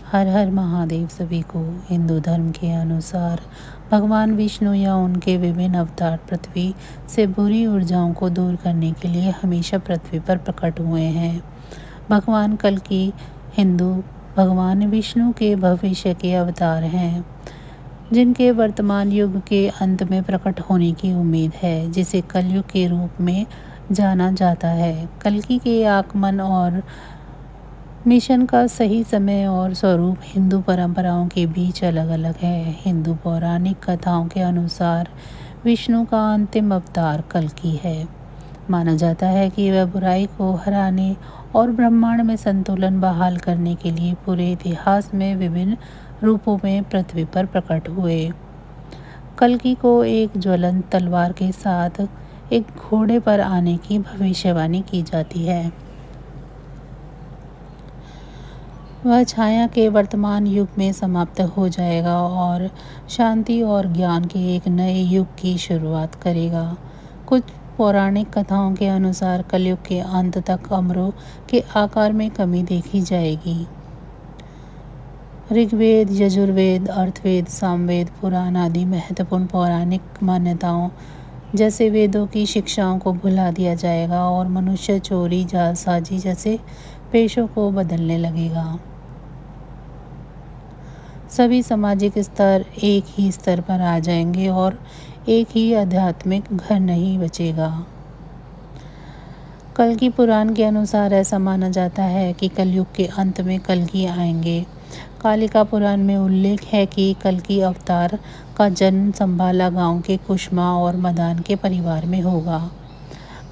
हर हर महादेव सभी को। हिंदू धर्म के अनुसार भगवान विष्णु या उनके विभिन्न अवतार पृथ्वी से बुरी ऊर्जाओं को दूर करने के लिए हमेशा पृथ्वी पर प्रकट हुए हैं। भगवान कल्कि हिंदू भगवान विष्णु के भविष्य के अवतार हैं, जिनके वर्तमान युग के अंत में प्रकट होने की उम्मीद है, जिसे कलयुग के रूप में जाना जाता है। कल्कि के आगमन और मिशन का सही समय और स्वरूप हिंदू परंपराओं के बीच अलग अलग है। हिंदू पौराणिक कथाओं के अनुसार विष्णु का अंतिम अवतार कल्कि है। माना जाता है कि वह बुराई को हराने और ब्रह्मांड में संतुलन बहाल करने के लिए पूरे इतिहास में विभिन्न रूपों में पृथ्वी पर प्रकट हुए। कल्कि को एक ज्वलंत तलवार के साथ एक घोड़े पर आने की भविष्यवाणी की जाती है। वह छाया के वर्तमान युग में समाप्त हो जाएगा और शांति और ज्ञान के एक नए युग की शुरुआत करेगा। कुछ पौराणिक कथाओं के अनुसार कलयुग के अंत तक अमरों के आकार में कमी देखी जाएगी। ऋग्वेद, यजुर्वेद, अर्थवेद, सामवेद, पुराण आदि महत्वपूर्ण पौराणिक मान्यताओं जैसे वेदों की शिक्षाओं को भुला दिया जाएगा और मनुष्य चोरी, जालसाजी जैसे पेशों को बदलने लगेगा। सभी सामाजिक स्तर एक ही स्तर पर आ जाएंगे और एक ही आध्यात्मिक घर नहीं बचेगा। कल्कि पुराण के अनुसार ऐसा माना जाता है कि कलयुग के अंत में कल्कि आएंगे। कालिका पुराण में उल्लेख है कि कल्कि अवतार का जन्म संभाला गांव के कुष्मा और मदान के परिवार में होगा।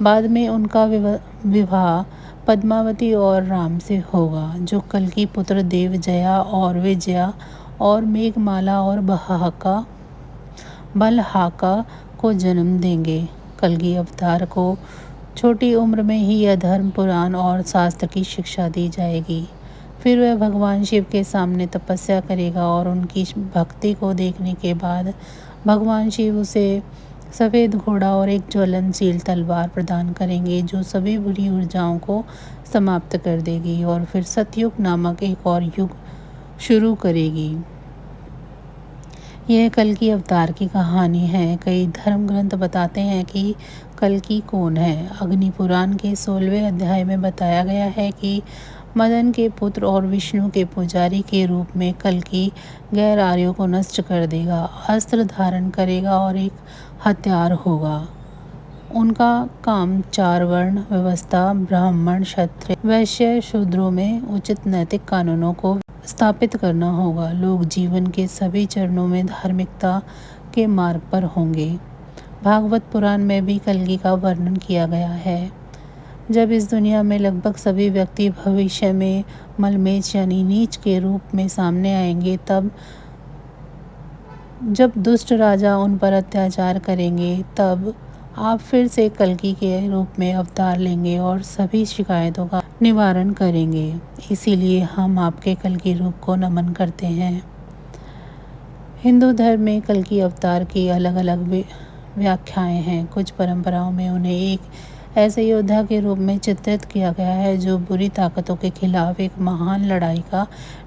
बाद में उनका विवाह पद्मावती और राम से होगा, जो कल्कि पुत्र देवजया और विजया और मेघमाला और बलहाका को जन्म देंगे। कल्कि अवतार को छोटी उम्र में ही अधर्म, पुराण और शास्त्र की शिक्षा दी जाएगी। फिर वह भगवान शिव के सामने तपस्या करेगा और उनकी भक्ति को देखने के बाद भगवान शिव उसे सफ़ेद घोड़ा और एक ज्वलनशील तलवार प्रदान करेंगे, जो सभी बुरी ऊर्जाओं को समाप्त कर देगी और फिर सतयुग नामक एक और युग शुरू करेगी। यह कल्कि अवतार की कहानी है। कई धर्म ग्रंथ बताते हैं कि कल्कि कौन है। अग्नि पुराण के 16वें अध्याय में बताया गया है कि मदन के पुत्र और विष्णु के पुजारी के रूप में कल्कि गैर आर्यों को नष्ट कर देगा, अस्त्र धारण करेगा और एक हत्यार होगा। उनका काम 4 वर्ण व्यवस्था, ब्राह्मण, क्षत्रिय, वैश्य, शूद्रों में उचित नैतिक कानूनों को स्थापित करना होगा। लोग जीवन के सभी चरणों में धार्मिकता के मार्ग पर होंगे। भागवत पुराण में भी कल्कि का वर्णन किया गया है। जब इस दुनिया में लगभग सभी व्यक्ति भविष्य में मलमेच यानी नीच के रूप में सामने आएंगे, तब जब दुष्ट राजा उन पर अत्याचार करेंगे, तब आप फिर से कल्कि के रूप में अवतार लेंगे और सभी शिकायतों का निवारण करेंगे। इसीलिए हम आपके कल्कि रूप को नमन करते हैं। हिंदू धर्म में कल्कि अवतार की अलग अलग व्याख्याएं हैं। कुछ परंपराओं में उन्हें एक ऐसे योद्धा के रूप में चित्रित किया गया है जो बुरी ताकतों के खिलाफ एक महान लड़ाई का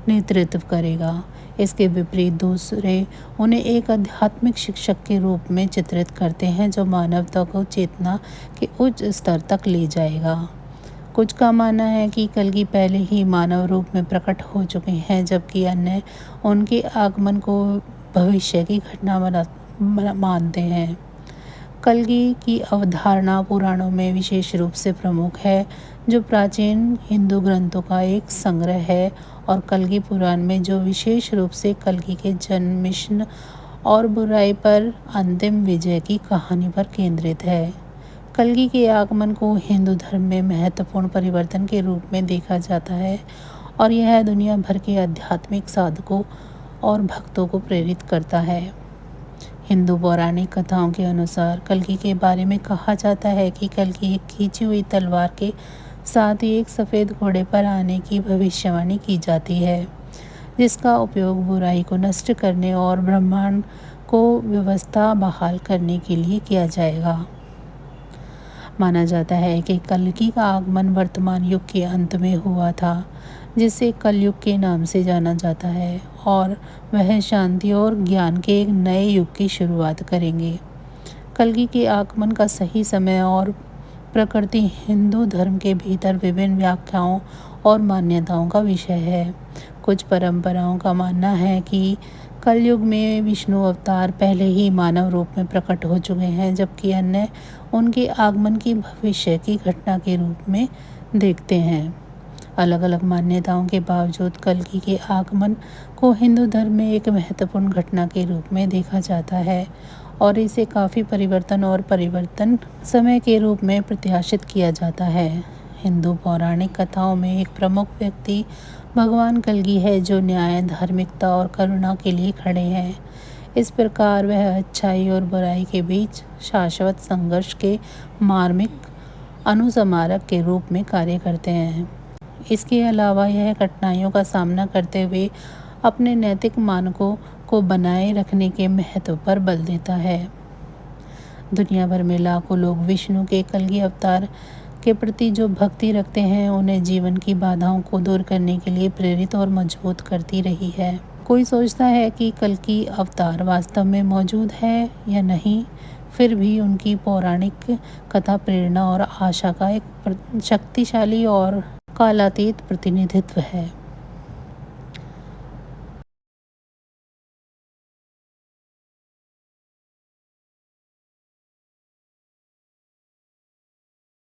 नेतृत्व करेगा। इसके विपरीत दूसरे उन्हें एक आध्यात्मिक शिक्षक के रूप में चित्रित करते हैं, जो मानवता को चेतना के उच्च स्तर तक ले जाएगा। कुछ का मानना है कि कल्कि पहले ही मानव रूप में प्रकट हो चुके हैं, जबकि अन्य उनके आगमन को भविष्य की घटना मानते हैं। कल्कि की अवधारणा पुराणों में विशेष रूप से प्रमुख है, जो प्राचीन हिंदू ग्रंथों का एक संग्रह है, और कल्कि पुराण में जो विशेष रूप से कल्कि के जन्म, मिशन और बुराई पर अंतिम विजय की कहानी पर केंद्रित है। कल्कि के आगमन को हिंदू धर्म में महत्वपूर्ण परिवर्तन के रूप में देखा जाता है और यह दुनिया भर के आध्यात्मिक साधकों और भक्तों को प्रेरित करता है। हिंदू पौराणिक कथाओं के अनुसार कल्कि के बारे में कहा जाता है कि कल्कि एक खींची हुई तलवार के साथ ही एक सफ़ेद घोड़े पर आने की भविष्यवाणी की जाती है, जिसका उपयोग बुराई को नष्ट करने और ब्रह्मांड को व्यवस्था बहाल करने के लिए किया जाएगा। माना जाता है कि कल्कि का आगमन वर्तमान युग के अंत में हुआ था, जिसे कलयुग के नाम से जाना जाता है, और वह शांति और ज्ञान के एक नए युग की शुरुआत करेंगे। कल्कि के आगमन का सही समय और प्रकृति हिंदू धर्म के भीतर विभिन्न व्याख्याओं और मान्यताओं का विषय है। कुछ परंपराओं का मानना है कि कलयुग में विष्णु अवतार पहले ही मानव रूप में प्रकट हो चुके हैं, जबकि अन्य उनके आगमन की भविष्य की घटना के रूप में देखते हैं। अलग अलग मान्यताओं के बावजूद कल्कि के आगमन को हिंदू धर्म में एक महत्वपूर्ण घटना के रूप में देखा जाता है और इसे काफ़ी परिवर्तन समय के रूप में प्रत्याशित किया जाता है। हिंदू पौराणिक कथाओं में एक प्रमुख व्यक्ति भगवान कल्कि है, जो न्याय, धार्मिकता और करुणा के लिए खड़े हैं। इस प्रकार वह अच्छाई और बुराई के बीच शाश्वत संघर्ष के मार्मिक अनुस्मारक के रूप में कार्य करते हैं। इसके अलावा यह कठिनाइयों का सामना करते हुए अपने नैतिक मानकों को बनाए रखने के महत्व पर बल देता है। दुनिया भर में लाखों लोग विष्णु के कल्कि अवतार के प्रति जो भक्ति रखते हैं, उन्हें जीवन की बाधाओं को दूर करने के लिए प्रेरित और मजबूत करती रही है। कोई सोचता है कि कल्कि अवतार वास्तव में मौजूद है या नहीं, फिर भी उनकी पौराणिक कथा प्रेरणा और आशा का एक शक्तिशाली और कालातीत प्रतिनिधित्व है।